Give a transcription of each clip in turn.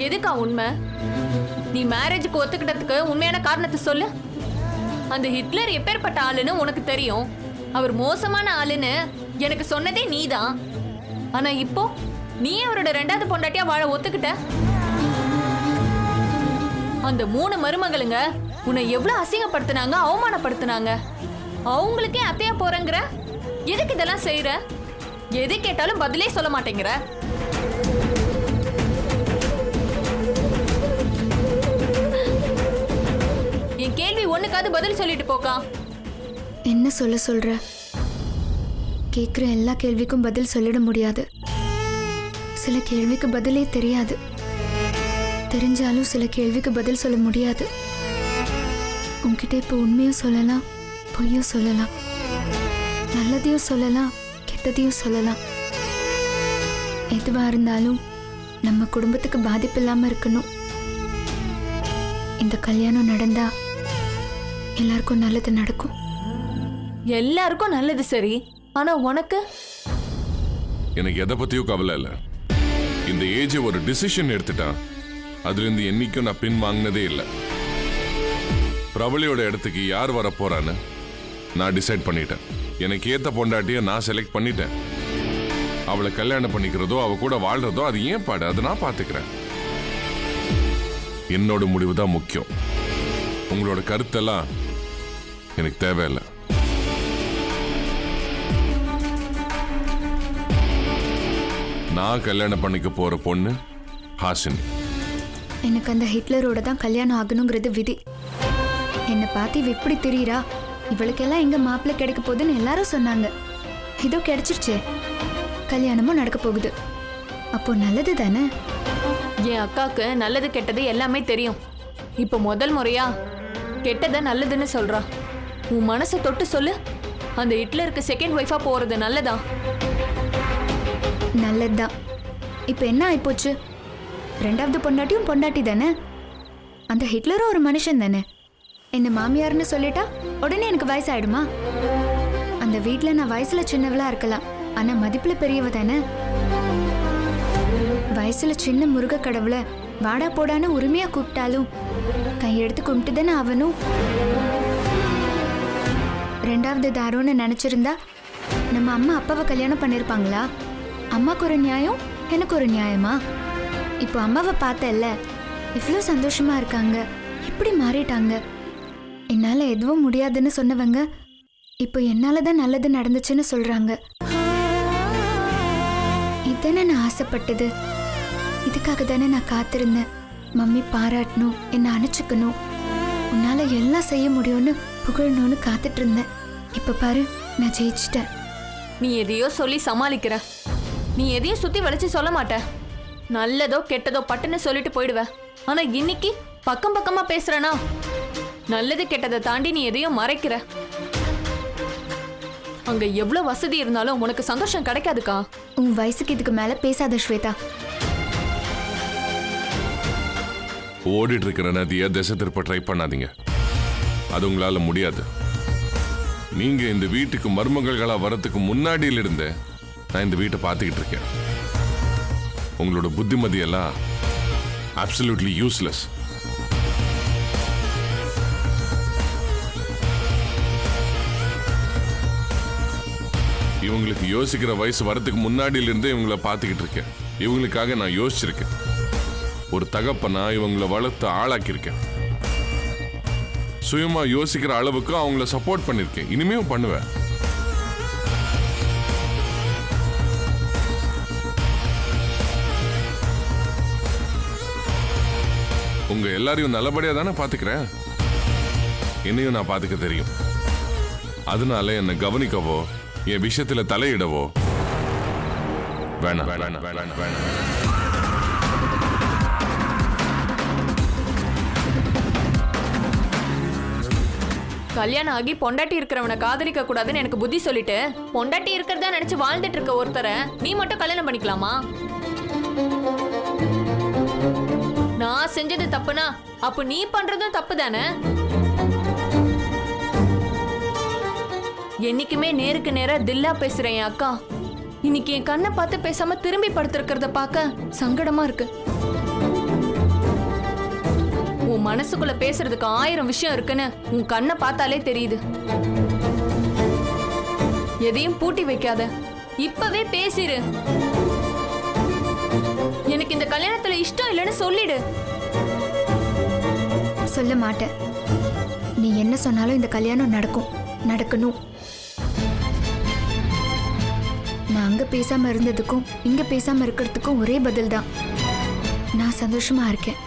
எதுக்கா உண்மை? நீ மேரேஜுக்கு ஒத்துக்கிட்டதுக்கு உண்மையான காரணத்தை சொல்லு. அந்த ஹிட்லர் எப்பேற்பட்ட ஆளுன்னு உனக்கு தெரியும். அவர் மோசமான ஆளுன்னு எனக்கு சொன்னதே நீதான். ஆனா இப்போ நீ அவரோட 2வது பொண்டாட்டியா வாழ ஒத்துக்கிட்ட. அந்த 3 மருமகளுங்க உன்னை எவ்வளவு அசிங்கப்படுத்தினாங்க, அவமானப்படுத்தினாங்க. அவங்களுக்கே அத்தையா போறங்கிற. எதுக்கு இதெல்லாம் செய்யற? எது கேட்டாலும் பதிலே சொல்ல மாட்டேங்கிற. என் கேள்வி ஒண்ணுக்காவது பதில் சொல்லிட்டு போக்கா. என்ன சொல்ற? கேக்குற எல்லா கேள்விக்கும் பதில் சொல்லிட முடியாது. சில கேள்விக்கு பதிலே தெரியாது. தெரிஞ்சாலும் சில கேள்விக்கு பதில் சொல்ல முடியாது. உன்கிட்ட இப்ப உண்மையும் சொல்லலாம், பொய்யும் சொல்லலாம், நல்லதையும் சொல்லலாம், கெட்டதையும் சொல்லலாம். எதுவா இருந்தாலும் நம்ம குடும்பத்துக்கு பாதிப்பு இல்லாம இருக்கணும். இந்த கல்யாணம் நடந்தா எல்லாருக்கும் நல்லது நடக்கும். எல்லாருக்கும் நல்லது சரி, ஆனா உனக்கு? எனக்கு எதை பத்தியும் கவலை இல்லை. இந்த ஏஜ் ஒரு டிசிஷன் எடுத்துட்டா அதுல இருந்து என்னைக்கும் நான் பின் வாங்கினதே இல்லை. பிரபலியோட இடத்துக்கு யார் வர போறான்னு நான் டிசைட் பண்ணிட்டேன். எனக்கு ஏத்த பொண்டாட்டிய நான் செலக்ட் பண்ணிட்டேன். அவளை கல்யாணம் பண்ணிக்கிறதோ அவ கூட வாழ்றதோ அது ஏன் பாடு, அதை நான் பாத்துக்கிறேன். என்னோட முடிவு தான் முக்கியம். உங்களோட கருத்தெல்லாம் எனக்கு தேவையில்லை. நான் கல்யாணம் பண்ணிக்க போற பொண்ணு ஹாசினி. எனக்கு அந்த ஹிட்லரோட தான் கல்யாணம் ஆகணுங்கிறது விதி. என்னை பார்த்து இவ இப்படி தெரியுறா, இவளுக்கெல்லாம் எங்க மாப்பிள்ளை கிடைக்க போகுதுன்னு எல்லாரும் சொன்னாங்க. இதோ கிடைச்சிருச்சே, கல்யாணமும் நடக்க போகுது. அப்போ நல்லது தானே? என் அக்காக்கு நல்லது கெட்டது எல்லாமே தெரியும். இப்ப முதல் முறையா கெட்டத நல்லதுன்னு சொல்றா. உன் மனசை தொட்டு சொல்லு. அந்த ஹிட்லருக்கு செகண்ட் ஒய்ஃபா போறது நல்லதா? நல்லதுதான். இப்ப என்ன ஆயிப்போச்சு? 2வது பொண்டாட்டியும் பொண்டாட்டி தானே. அந்த ஹிட்லரும் ஒரு மனுஷன் தானே. என்ன மாமியார்னு சொல்லிட்டா உடனே எனக்கு வயசாயிடுமா? அந்த வீட்டுல நான் வயசுல சின்னவளா இருக்கலாம், ஆனா மதிப்புல பெரியவ தானே. வயசுல சின்ன முருக கடவுளை வாடா போடான்னு உரிமையா கூப்பிட்டாலும் கையெடுத்து கும்பிட்டு தானே அவனும். 2வது தாரோன்னு நினைச்சிருந்தா நம்ம அம்மா அப்பாவை கல்யாணம் பண்ணிருப்பாங்களா? அம்மாக்கு ஒரு நியாயம், எனக்கு ஒரு நியாயமா? இப்போ அம்மாவை பார்த்தல்ல, இவ்வளோ சந்தோஷமா இருக்காங்க, எப்படி மாறிட்டாங்க. என்னால எதுவும் முடியாதுன்னு சொன்னவங்க இப்போ என்னாலதான் நல்லது நடந்துச்சுன்னு சொல்றாங்க. இதானே நான் ஆசைப்பட்டது. இதுக்காக தானே நான் காத்திருந்தேன். மம்மி பாராட்டணும், என்னை அணைச்சுக்கணும், உன்னால எல்லாம் செய்ய முடியும்னு புகழணும்னு காத்துட்டு இருந்தேன். இப்ப பாரு, நான் ஜெயிச்சிட்டேன். நீ எதையோ சொல்லி சமாளிக்கிற. நீ எதையும் சுத்தி வளைச்சு சொல்ல மாட்ட. நல்லதோ கெட்டதோ பட்டுன்னு சொல்லிட்டு போயிடுவ. ஆனா இன்னைக்கு பக்கம் பக்கமா பேசுறனா? நல்லது கெட்டதை தாண்டி நீ எதையும் மறைக்கிற. அங்க எவ்வளவு வசதி இருந்தாலும் உனக்கு சந்தோஷம் கிடைக்காதுக்கா. உன் வயசுக்கு இதுக்கு மேல பேசாத ஸ்வேதா. ஓடிட்டு இருக்கிற நதியை திசை திருப்ப ட்ரை பண்ணாதீங்க. அது உங்களால முடியாது. நீங்க இந்த வீட்டுக்கு மருமகள்களா வரத்துக்கு முன்னாடியில இருந்தே நான் இந்த வீட்டை பார்த்துக்கிட்டு இருக்கேன். உங்களோட புத்திமதி எல்லாம் அப்சல்யூட்லி யூஸ்லெஸ். இவங்களுக்கு யோசிக்கிற வயசு வரத்துக்கு முன்னாடியில இருந்தே இவங்களை பார்த்துக்கிட்டு இருக்கேன். இவங்களுக்காக நான் யோசிச்சிருக்கேன். ஒரு தகப்பனா இவங்களை வளர்த்து ஆளாக்கியிருக்கேன். சுயமா யோசிக்கிற அளவுக்கு அவங்கள சப்போர்ட் பண்ணிருக்கேன். இனிமேவும் பண்ணுவேன். உங்க எல்லாரையும் நல்லபடியா தானே பாத்துக்கிறேன். என்னையும் நான் பாத்துக்க தெரியும். அதனால என்னை கவனிக்கவோ என் விஷயத்துல தலையிடவோ வேணாம் வேணாம் வேணாம் வேணாம். கல்யாணம் ஆகி பொண்டாட்டி இருக்கிறவனை காதலிக்க கூடாதுன்னு எனக்கு புத்தி சொல்லிட்டு பொண்டாட்டி இருக்கிறதா நினைச்சு வாழ்ந்துட்டு இருக்க ஒருத்தரை நீ மட்டும் கல்யாணம் பண்ணிக்கலாமா? நான் செஞ்சது தப்புனா அப்ப நீ பண்றதும் தப்பு தானே? என்னைக்குமே நேருக்கு நேரா தில்லா பேசுறேன் என் அக்கா. இன்னைக்கு என் கண்ணை பார்த்து பேசாம திரும்பி படுத்திருக்கிறத பார்க்க சங்கடமா இருக்கு. மனசுக்குள்ள பேசுறதுக்கு 1000 விஷயம் இருக்குன்னு உன் கண்ணை பார்த்தாலே தெரியுது. எதையும் பூட்டி வைக்காத, இப்பவே பேசிரு. எனக்கு இந்த கல்யாணத்துல இஷ்டம் இல்லைன்னு சொல்லிடு. சொல்ல மாட்டேன். நீ என்ன சொன்னாலும் இந்த கல்யாணம் நடக்கணும். நான் அங்க பேசாம இருந்ததுக்கும் இங்க பேசாம இருக்கிறதுக்கும் ஒரே பதில் தான். நான் சந்தோஷமா இருக்கேன்.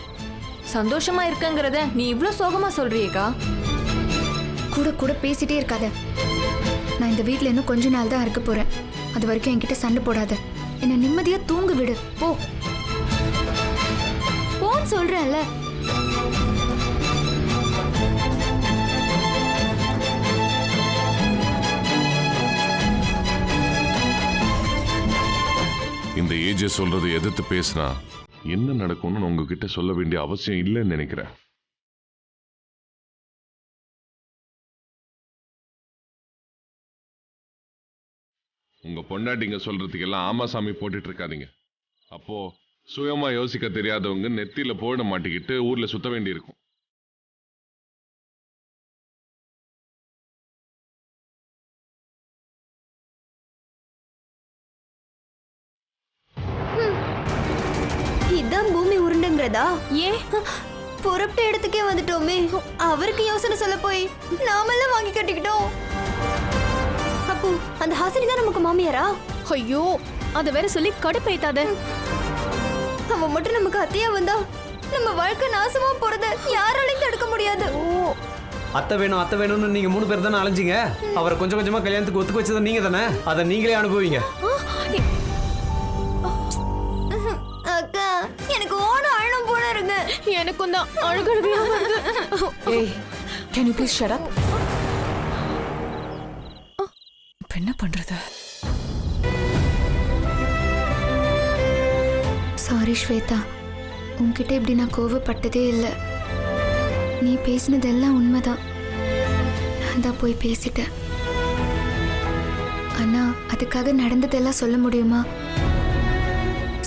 சந்தோஷமா இருக்கங்கிறத நீ இவ்ளோ சோகமா சொல்றியேக்கா? கூட பேசிட்டே இருக்காத. நான் இந்த வீட்ல இன்னும் கொஞ்ச நாள் தான் இருக்க போறேன். அது வரைக்கும் என்கிட்ட சண்டை போடாத. என்ன நிம்மதியா தூங்க விடு. போன்னு சொல்றேன்ல. இந்த ஏஜே சொல்றது எதிர்த்து பேசினா என்ன நடக்கும்னு உங்ககிட்ட சொல்ல வேண்டிய அவசியம் இல்லைன்னு நினைக்கிறேன். உங்க பொண்டாட்டிங்க சொல்றதுக்கெல்லாம் ஆமா சாமி போட்டுட்டு இருக்காதீங்க. அப்போ சுயமா யோசிக்க தெரியாதவங்க நெத்தியில போட மாட்டிக்கிட்டு ஊர்ல சுத்த வேண்டி இருக்கும். இதான் பூமி உருண்டுங்கிறதா? ஏன் புறப்பட்ட இடத்துக்கே வந்துட்டோமே. அவருக்கு யோசனை சொல்ல போய் நாமெல்லாம் வாங்கி கட்டிக்கிட்டோம். அப்போ அந்த ஹாசினி தான் நமக்கு மாமியாரா? ஐயோ, அத வேற சொல்லி கடுப்பேத்தாத. அவ மட்டும் நமக்கு அத்தையா வந்தா நம்ம வாழ்க்கை நாசமா போறத யாராலையும் தடுக்க முடியாது. அத்தை வேணும்னு நீங்க 3 பேர் தானே அலைஞ்சிங்க. அவரை கொஞ்சம் கொஞ்சமா கல்யாணத்துக்கு ஒத்துக்க வச்சது நீங்க தானே. அதை நீங்களே அனுபவிங்க. அக்கா, எனக்கு ஓன அழணும் போல இருக்கு. எனக்கும் தான் அழுகழுகையா வருது. ஏய், can you please shut up? என்ன பண்றது? சாரி ஸ்வேதா, உன்கிட்ட இப்படி நான் கோவப்பட்டதே இல்லை. நீ பேசினதெல்லாம் உண்மைதான். நான் தான் போய் பேசிட்டேன். ஆனா அதுக்காக நடந்ததெல்லாம் சொல்ல முடியுமா?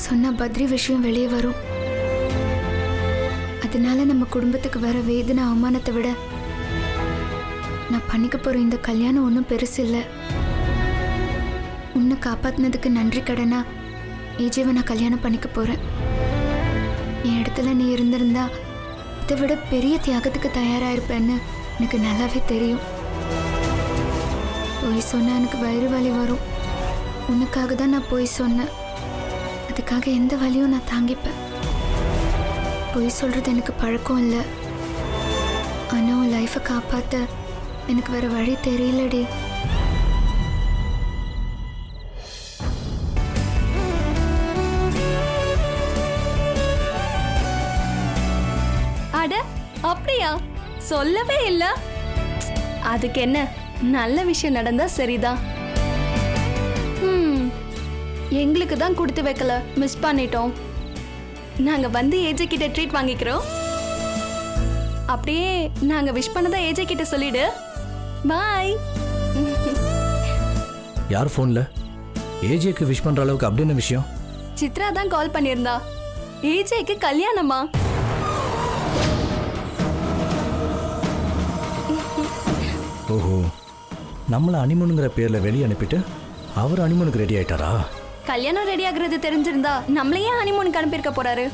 சொன்னா பத்ரி விஷயம் வெளியே வரும். அதனால நம்ம குடும்பத்துக்கு வர வேதனை அவமானத்தை விட நான் பண்ணிக்க போற இந்த கல்யாணம் ஒன்றும் பெருசு இல்லை. உன்னை காப்பாத்தினதுக்கு நன்றி கடனா ஏஜேவை நான் கல்யாணம் பண்ணிக்க போறேன். என் இடத்துல நீ இருந்திருந்தா இதை விட பெரிய தியாகத்துக்கு தயாராயிருப்பேன்னு எனக்கு நல்லாவே தெரியும். பொய் சொன்னா எனக்கு வயிறு வலி வரும். உனக்காக தான் நான் பொய் சொன்னேன். அதுக்காக எந்த வலியும் நான் தாங்கிப்பேன். பொய் சொல்றது எனக்கு பழக்கம் இல்லை. ஆனா உன் லைஃபை காப்பாத்த எனக்கு வேற வழி தெரியலடி. அட, அப்படியா? சொல்லவே இல்ல. அதுக்கு என்ன, நல்ல விஷயம் நடந்தா சரிதான். எங்களுக்கு தான் கொடுத்து வைக்கல, மிஸ் பண்ணிட்டோம். நாங்க வந்து ஏஜே கிட்ட ட்ரீட் வாங்கிக்கிறோம். அப்படியே நாங்க விஷ் பண்ணதா ஏஜே கிட்ட சொல்லிடு. பாய். யார் ஃபோன்ல ஏஜேக்கு விஷ் பண்ற அளவுக்கு அப்படி என்ன விஷயம்? சித்ரா தான் கால் பண்ணியிருந்தா. ஏஜேக்கு கல்யாணமா? ஓஹோ, நம்மள அனிமனுங்கிற பேர்ல வெளியே அனுப்பிட்டு அவர் அனிமனுக்கு ரெடி ஆயிட்டாரா? கல்யாணம் ரெடி ஆகுறது தெரிஞ்சிருந்தா நம்மளையே ஹனிமூனுக்கு அனுப்பியிருக்க போறாரு.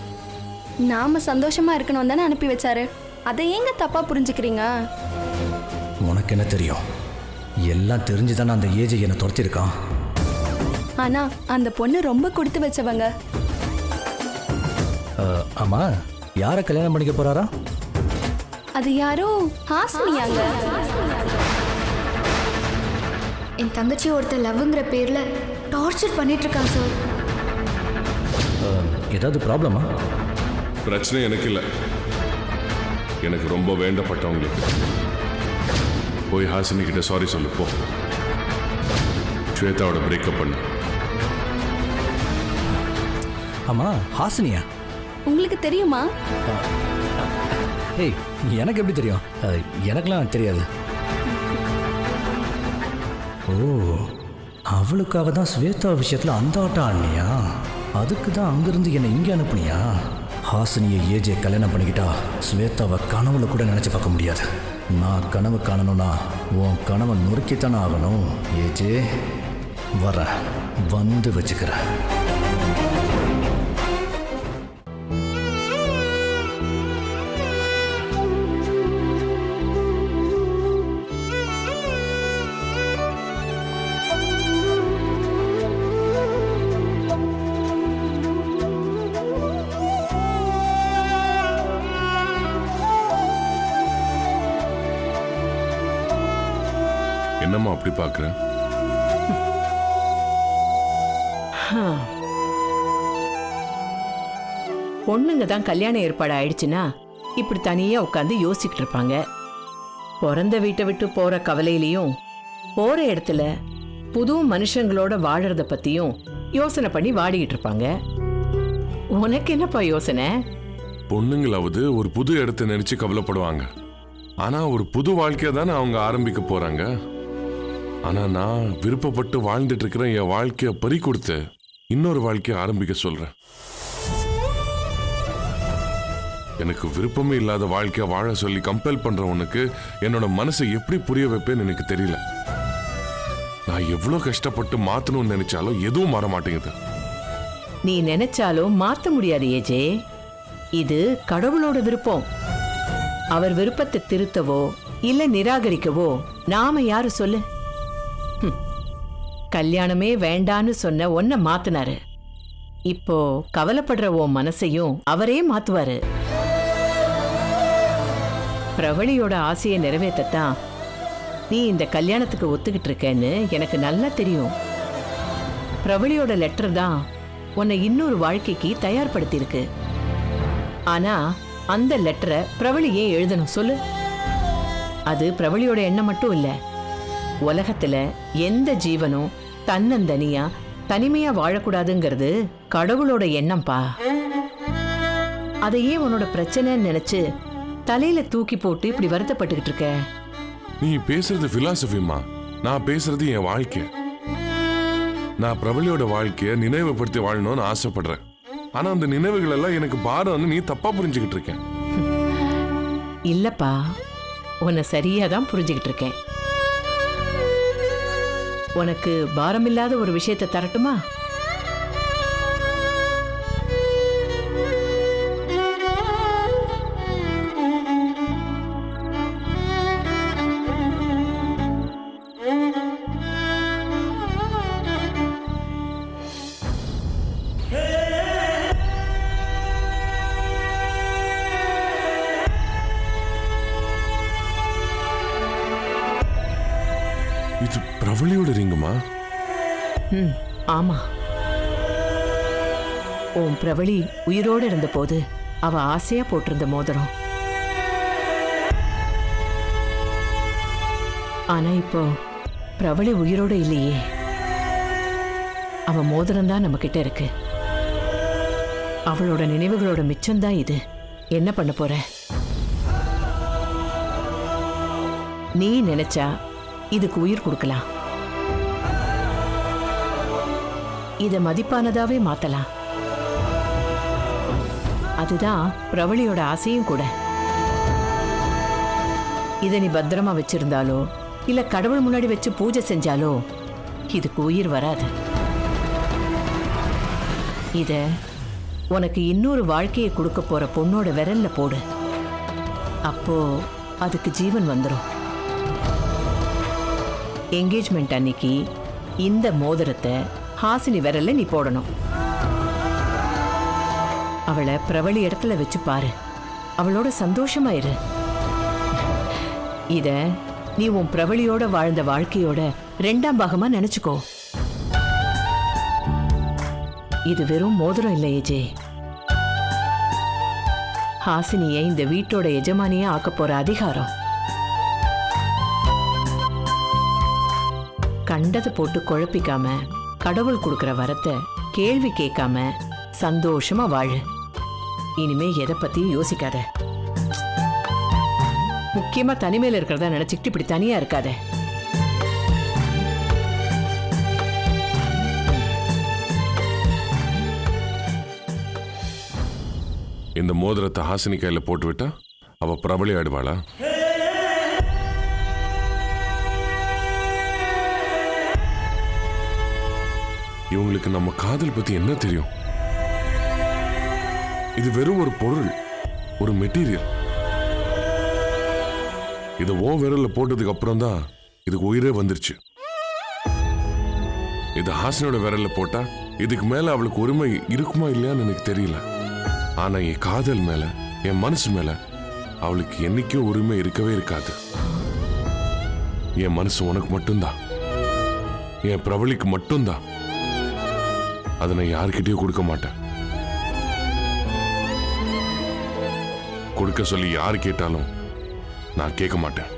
நாம சந்தோஷமா இருக்கணும் தானே அனுப்பி வச்சாரு. அதை ஏங்க தப்பா புரிஞ்சுக்கிறீங்க? உனக்கு என்ன தெரியும்? எல்லாம் தெரிஞ்சுதானே அந்த ஏஜை என்னை துரத்திருக்கான். ஆனா அந்த பொண்ணு ரொம்ப கொடுத்து வச்சவங்க. ஆமா, யாரை கல்யாணம் பண்ணிக்க போறாரா? அது யாரோ ஹாசினியாங்க. என் தங்கச்சி ஒருத்தர் லவ்ங்கிற பேர்ல டார்ச்சர் பண்ணிட்டு இருக்கான் சார். ஏதாவது ப்ராப்ளமா? பிரச்சனை எனக்கு இல்லை, எனக்கு ரொம்ப வேண்டப்பட்டவங்களுக்கு. போய் ஹாசினி கிட்ட சாரி சொல்லு போ. ஸ்வேதாவோட பிரேக்கப் பண்ணு. ஆமா, ஹாசினியா உங்களுக்கு தெரியுமா? ஏய், எனக்கு எப்படி தெரியும்? எனக்கெல்லாம் தெரியாது. ஓ, அவளுக்காக தான் ஸ்வேதா விஷயத்துல அந்த ஆட்டம் ஆடினியா? அதுக்கு தான் அங்கிருந்து என்னை இங்கே அனுப்புனியா? ஹாசினியை ஏஜே கல்யாணம் பண்ணிக்கிட்டா ஸ்வேதாவை கனவுல கூட நினச்சி பார்க்க முடியாது. நான் கனவு காணணும்னா உன் கனவை நொறுக்கித்தானே ஆகணும். ஏஜே வர வந்து வச்சுக்கிறேன். என்னம்மா அப்படி பார்க்குற? பொண்ணுங்க தான் கல்யாண ஏற்பாடு ஆயிடுச்சுன்னா இப்படி தனியா உட்காந்து யோசிச்சுட்டு இருப்பாங்க. பிறந்த வீட்டை விட்டு போற கவலையிலையும் போற இடத்துல புது மனுஷங்களோட வாழறத பத்தியும் யோசனை பண்ணி வாடிக்கிட்டு இருப்பாங்க. உனக்கு என்னப்பா யோசனை? பொண்ணுங்களாவது ஒரு புது இடத்தை நினைச்சு கவலைப்படுவாங்க. ஆனா ஒரு புது வாழ்க்கையை தானே அவங்க ஆரம்பிக்க போறாங்க. ஆனா நான் விருப்பப்பட்டு வாழ்ந்துட்டு இருக்கிற என் வாழ்க்கைய பறி கொடுத்து இன்னொரு வாழ்க்கையை ஆரம்பிக்க சொல்றேன். எனக்கு விருப்பமே இல்லாத வாழ்க்கைய வாழ சொல்லி கம்பேல் பண்றவனுக்கு என்னோட மனசை எப்படி புரிய வைப்பேன்னு எனக்கு தெரியல. நான் எவ்வளவு கஷ்டப்பட்டு மாத்தணும்னு நினைச்சாலும் எதுவும் மாற மாட்டேங்குது. நீ நினைச்சாலும் மாத்த முடியாது ஏஜே. இது கடவுளோட விருப்பம். அவர் விருப்பத்தை திருத்தவோ இல்ல நிராகரிக்கவோ நாம யாரு சொல்லு? கல்யாணமே வேண்டான்னு சொன்ன ஒன்ன மாத்தினாரு. இப்போ கவலைப்படுற உன் மனசையும் அவரே மாத்துவாரு. பிரவளியோட ஆசையை நிறைவேற்றத்தான் நீ இந்த கல்யாணத்துக்கு ஒத்துக்கிட்டு இருக்கேன்னு எனக்கு நல்லா தெரியும். பிரவளியோட லெட்டர் தான் உன்னை இன்னொரு வாழ்க்கைக்கு தயார்படுத்தியிருக்கு. ஆனா அந்த லெட்டரை பிரவளி ஏன் எழுதணும் சொல்லு? அது பிரவளியோட எண்ணம் மட்டும் இல்ல. உலகத்துல எந்த ஜீவனும் தன்னந்தனியா தனிமையா வாழக்கூடாதுங்கிறது கடவுளோட எண்ணம்பா. அதையே உன்னோட பிரச்சனைன்னு நினைச்சு தலையில தூக்கி போட்டு இப்படி வருத்தப்பட்டுக்கிட்டு இருக்க. நீ பேசுறது பிலாசபிமா, நான் பேசுறது என் வாழ்க்கை. நான் பிரபலியோட வாழ்க்கைய நினைவுபடுத்தி வாழணும்னு ஆசைப்படுறேன். ஆனா அந்த நினைவுகள் எல்லாம் எனக்கு பாரம்னு நீ தப்பா புரிஞ்சுக்கிட்டு இருக்க. இல்லப்பா, உன்னை சரியா தான் புரிஞ்சுக்கிட்டு இருக்கேன். உனக்கு பாரமில்லாத ஒரு விஷயத்தை தரட்டுமா? இது பிரபலியோட ரிங்குமா? ஆமா. உன் பிரவளி உயிரோடு இருந்த போது அவ ஆசையா போட்டிருந்த மோதிரம். ஆனா இப்போ பிரவளி உயிரோடு இல்லையே. அவ மோதிரம் தான் நம்ம கிட்ட இருக்கு. அவளோட நினைவுகளோட மிச்சம்தான் இது. என்ன பண்ண போற? நீ நினைச்சா இதுக்கு உயிர் கொடுக்கலாம். இத மதிப்பானதாவே மாத்தலாம். அதுதான் பிரவளியோட ஆசையும் கூட. இத நீ பத்திரமா வச்சிருந்தாலோ இல்ல கடவுள் முன்னாடி வச்சு பூஜை செஞ்சாலோ இதுக்கு உயிர் வராது. இத உனக்கு இன்னொரு வாழ்க்கையை கொடுக்க போற பொண்ணோட விரல்ல போடு. அப்போ அதுக்கு ஜீவன் வந்துடும். என்கேஜ்மெண்ட் அன்னைக்கு இந்த மோதிரத்தை ஹாசினி விரல்ல நீ போடணும். அவளை பிரவளி இடத்துல வச்சு பாரு. அவளோட சந்தோஷமா இரு. இத நீ உன் பிரவளியோட வாழ்ந்த வாழ்க்கையோட 2ஆம் பாகமா நினைச்சுக்கோ. இது வெறும் மோதிரம் இல்லை ஏஜே. ஹாசினியை இந்த வீட்டோட எஜமானியா ஆக்க போற அதிகாரம். கண்டது போட்டு குழப்பிக்காம கடவுள் கொடுக்கிற வரத்தை கேள்வி கேட்காம சந்தோஷமா வாழு. இனிமே எதை பத்தியும் யோசிக்காத. முக்கியமா தனிமையில இருக்கிறதா நினைச்சுக்கிட்டு இப்படி தனியா இருக்காத. இந்த மோதிரத்தை ஹாசினி கையில போட்டு விட்டா அவ பிரபலி ஆயிடுவாளா? இவங்களுக்கு நம்ம காதல் பத்தி என்ன தெரியும்? இது வெறும் ஒரு பொருள், ஒரு மெட்டீரியல். இதை ஓ விரல்ல போட்டதுக்கு அப்புறம் தான் இதுக்கு உயிரே வந்துருச்சு. இது ஹாசினியோட விரல்ல போட்டா இதுக்கு மேல அவளுக்கு உரிமை இருக்குமா இல்லையான்னு எனக்கு தெரியல. ஆனா என் காதல் மேல, என் மனசு மேல அவளுக்கு என்னைக்கோ உரிமை இருக்கவே இருக்காது. என் மனசு உனக்கு மட்டும்தான், என் பிரபலிக்கு மட்டும்தான். அதை நான் யாருக்கிட்டையும் கொடுக்க மாட்டேன். கொடுக்க சொல்லி யாரு கேட்டாலும் நான் கேட்க மாட்டேன்.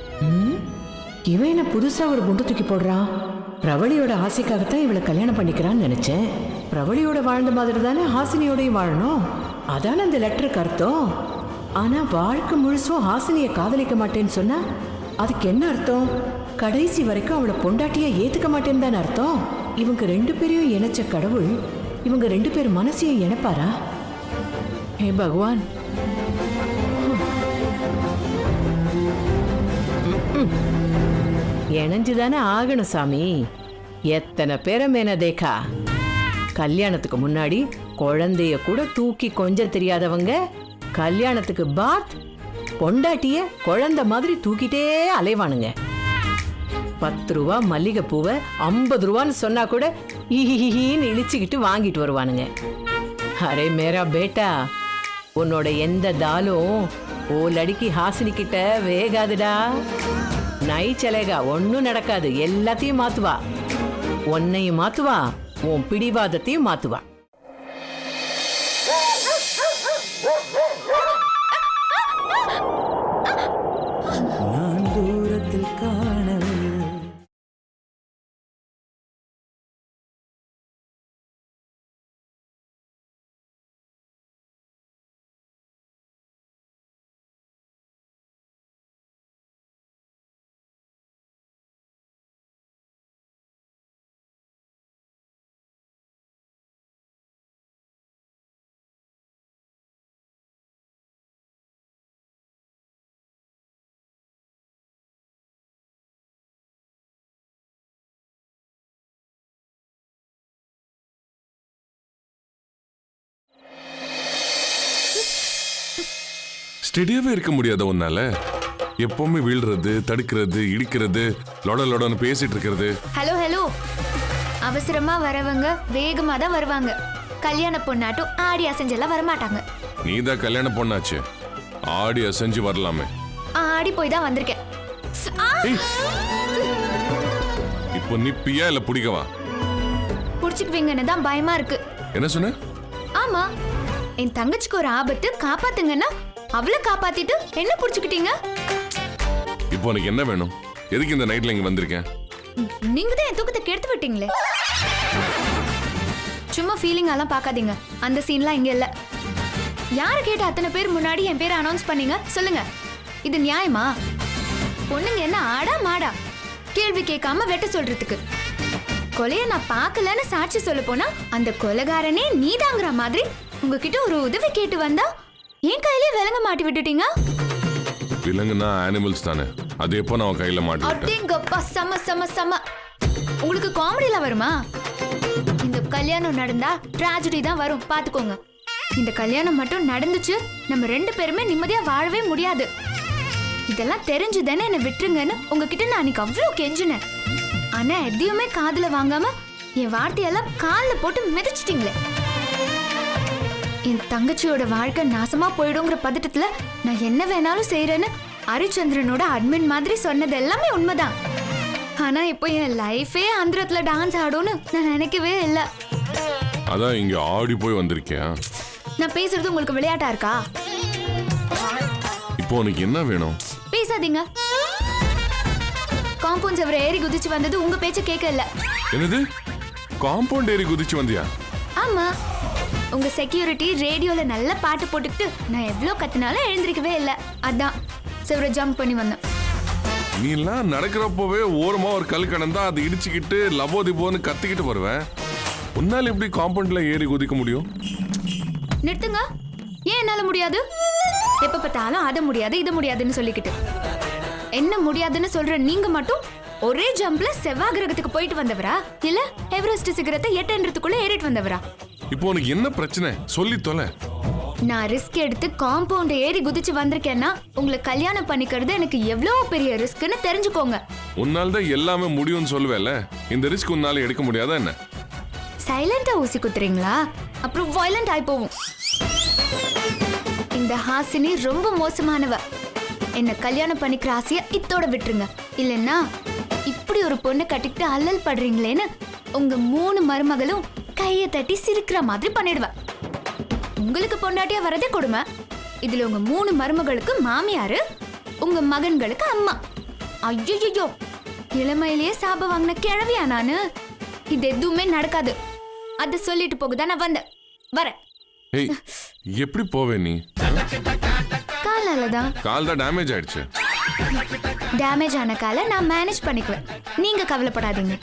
இவன் என்ன புதுசா ஒரு குண்டு தூக்கி போடுறான்? பிரபலியோட ஆசைக்காகத்தான் இவளை கல்யாணம் பண்ணிக்கிறான்னு நினைச்சேன். பிரபலியோட வாழ்ந்த மாதிரி தானே ஹாசினியோடையும் வாழணும். அதான அந்த லெட்டருக்கு அர்த்தம். ஆனா வாழ்க்கை முழுசும் ஹாசினியை காதலிக்க மாட்டேன்னு சொன்னா அதுக்கு என்ன அர்த்தம்? கடைசி வரைக்கும் அவளை பொண்டாட்டியா ஏத்துக்க மாட்டேன்னு தானே அர்த்தம். இவங்க 2 பேரையும் இணைச்ச கடவுள் இவங்க 2 பேர் மனசையும் இணைப்பாரா? ஹே பகவான், இணைஞ்சுதானே ஆகணும் சாமி. எத்தனை பேரை மேன தேக்கா. கல்யாணத்துக்கு முன்னாடி குழந்தைய கூட தூக்கி கொஞ்சம் தெரியாதவங்க கல்யாணத்துக்கு பாத் பொண்டாட்டிய குழந்தை மாதிரி தூக்கிட்டே அலைவானுங்க. 10 ரூபா மல்லிகை பூவை 50 ரூபான்னு சொன்னா கூட ஈன்னு இழிச்சுக்கிட்டு வாங்கிட்டு வருவானுங்க. அரே மேரா பேட்டா, உன்னோட எந்த தாலும் ஓ லடிக்கு ஹாசினி கிட்ட வேகாதுடா. நை சலேகா, ஒன்னும் நடக்காது. எல்லாத்தையும் மாத்துவா. உன்னையும் மாத்துவா, உன் பிடிவாதத்தையும் மாத்துவா. நான் தூரத்தில் காண ஸ்டெடியாவே இருக்க முடியாத உன்னால? எப்பவுமே வீழ்றது, தடுக்கிறது, இடிக்கிறது, லொடன்னு பேசிட்டு இருக்கிறது. ஹலோ ஹலோ, அவசரமா வரவங்க வேகமா தான் வருவாங்க. கல்யாண பொண்ணாட்டும் ஆடி அசைஞ்செல்லாம் வரமாட்டாங்க. நீ தான் கல்யாண பொண்ணாச்சு, ஆடி அசைஞ்சு வரலாமே. ஆடி போய் தான் வந்திருக்கேன். இப்போ நிப்பியா இல்ல பிடிக்கவா? புடிச்சுக்குவீங்கன்னு தான் பயமா இருக்கு. என்ன சொன்ன? ஆமா, என் தங்கச்சிக்கு ஒரு ஆபத்து, காப்பாத்துங்கன்னா அவளை காப்பாத்திட்டு என்ன புடிச்சுக்கிட்டீங்க? இப்போ உனக்கு என்ன வேணும்? எதுக்கு இந்த நைட்ல இங்க வந்திருக்கேன்? நீங்க தான் என் தூக்கத்தை கெடுத்து விட்டீங்களே. சும்மா ஃபீலிங் எல்லாம் பார்க்காதீங்க. அந்த சீன்லாம் இங்க இல்ல. யாரு கேட்ட அத்தனை பேர் முன்னாடி என் பேரை அனௌன்ஸ் பண்ணீங்க? சொல்லுங்க, இது நியாயமா? பொண்ணுங்க என்ன ஆடா மாடா கேள்வி கேட்காம வெட்ட சொல்றதுக்கு? கொலைய நான் பார்க்கலன்னு சாட்சி சொல்ல போனா அந்த கொலைகாரனே நீதாங்கிற மாதிரி உங்ககிட்ட ஒரு உதவி கேட்டு வந்தா என் கையிலே விலங்க மாட்டி விட்டுட்டீங்க. விலங்குனா அனிமல்ஸ் தானே, அது எப்போ நான் கையில மாட்டி விட்டேன்? அடேங்கப்பா, சம சம சம. உங்களுக்கு காமெடிலாம் வருமா? இந்த கல்யாணம் நடந்தா ட்ராஜடி தான் வரும், பாத்துக்கோங்க. இந்த கல்யாணம் மட்டும் நடந்துச்சு, நம்ம 2 பேருமே நிம்மதியா வாழவே முடியாது. இதெல்லாம் தெரிஞ்சு தானே என்ன விட்டுருங்கன்னு உங்ககிட்ட நான் அன்னைக்கு அவ்வளோ கெஞ்சினேன். ஆனா எதையுமே காதுல வாங்காம என் வார்த்தையெல்லாம் காலில் போட்டு மிதிச்சிட்டீங்களே. என் தங்கச்சியோட வாழ்க்கை நாசமா போயிடுங்கிற பதட்டத்துல நான் என்ன வேணாலும் செய்யறேன்னு ஹரிச்சந்திரனோட அட்மின் மாதிரி சொன்னது எல்லாமே உண்மைதான். ஆனா இப்போ என் லைஃபே ஆந்திரத்துல டான்ஸ் ஆடும்னு நான் நினைக்கவே இல்லை. அதான் இங்க ஆடி போய் வந்திருக்கேன். நான் பேசுறது உங்களுக்கு விளையாட்டா இருக்கா? இப்போ உனக்கு என்ன வேணும்? பேசாதீங்க. காம்பவுண்ட் சுவர் ஏறி குதிச்சு வந்தது உங்க பேச்ச கேட்கல. என்னது? காம்பவுண்ட் ஏறி குதிச்சு வந்தியா? ஆமா, உங்க செக்யூரிட்டி ரேடியோல நல்ல பாட்டு போட்டுக்கிட்டு நான் எவ்வளோ கத்தினாலும் எழுந்திருக்கவே இல்லை. அதான் சுவரை ஜம்ப் பண்ணி வந்தேன். நீ எல்லாம் நடக்கிறப்பவே ஓரமா ஒரு கல் கடந்தா அதை இடிச்சுக்கிட்டு லபோதிபோன்னு கத்திக்கிட்டு வருவேன். உன்னால எப்படி காம்பவுண்ட்ல ஏறி குதிக்க முடியும்? நிறுத்துங்க. ஏன் என்னால முடியாது? எப்ப பார்த்தாலும் அதை முடியாது இது முடியாதுன்னு சொல்லிக்கிட்டு என்ன முடியாதுன்னு சொல்ற நீங்க மட்டும் ஒரே ஜம்ப்ல செவ்வாய் கிரகத்துக்கு போயிட்டு வந்தவரா இல்ல எவரெஸ்ட் சிகரத்தை 800க்குள்ள ஏறிட்டு வந்தவரா? இப்போ உனக்கு என்ன பிரச்சனை சொல்லி தொலை. நான் ரிஸ்க் எடுத்து காம்பவுண்ட் ஏறி குதிச்சு வந்திருக்கேன்னா உங்களை கல்யாணம் பண்ணிக்கிறது எனக்கு எவ்வளவு பெரிய ரிஸ்க்னு தெரிஞ்சுக்கோங்க. உன்னால தான் எல்லாமே முடியும்னு சொல்லுவேல, இந்த ரிஸ்க் உன்னால எடுக்க முடியாதா என்ன? சைலண்டா ஊசி குத்துறீங்களா? அப்புறம் வயலண்ட் ஆயி போவும். இந்த ஹாசினி ரொம்ப மோசமானவ. என்ன கல்யாணம் பண்ணிக்கிற ஆசைய இத்தோட விட்டுருங்க. இல்லைன்னா இப்படி ஒரு பொண்ணை கட்டிக்கிட்டு அல்லல் படுறீங்களேன்னு உங்க 3 மருமகளும் கையை தட்டி சிரிக்கிற மாதிரி பண்ணிடுவேன். உங்களுக்கு பொண்டாட்டியா வரதே கொடுமை. இதுல உங்க 3 மருமகளுக்கு மாமியாரு, உங்க மகன்களுக்கு அம்மா. ஐயோ, இளமையிலேயே சாப வாங்கின கிழவியா நானு? இது எதுவுமே நடக்காது. அத சொல்லிட்டு போகுதான் நான் வந்தேன். வரேன். ஏய், எப்படி போவே நீ? காலாலதான். கால் தான் டேமேஜ் ஆயிடுச்சு. டேமேஜ் ஆன காலை நான் மேனேஜ் பண்ணிக்குவேன். நீங்க கவலைப்படாதீங்க.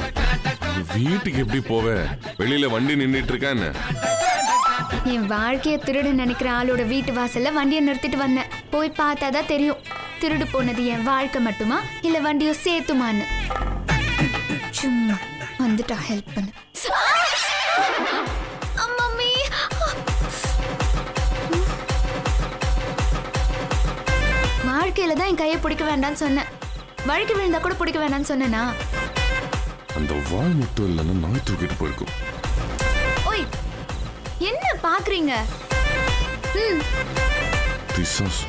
வீட்டுக்கு எப்படி போவே? வெளியில வண்டி நின்னுட்டு இருக்கா என்ன? என் வாழ்க்கைய திருடு நினைக்கிற ஆளோட வீட்டு வாசல்ல வண்டியை நிறுத்திட்டு வந்தேன். போய் பார்த்தாதான் தெரியும் திருடு போனது என் வாழ்க்கை மட்டுமா இல்ல வண்டியோ சேர்த்துமான்னு. சும்மா வந்துட்டா ஹெல்ப் பண்ணு. அம்மம்மி, வாழ்க்கையில தான் என் கையை பிடிக்க வேண்டாம்னு சொன்னேன். வழுக்கி விழுந்தா கூட பிடிக்க வேண்டாம்னு சொன்னேனா? அந்த வால் மட்டும் இல்லைன்னா நாய் தூக்கிட்டு போயிருக்கும். ஓய், என்ன பாக்குறீங்க? பிசாசு.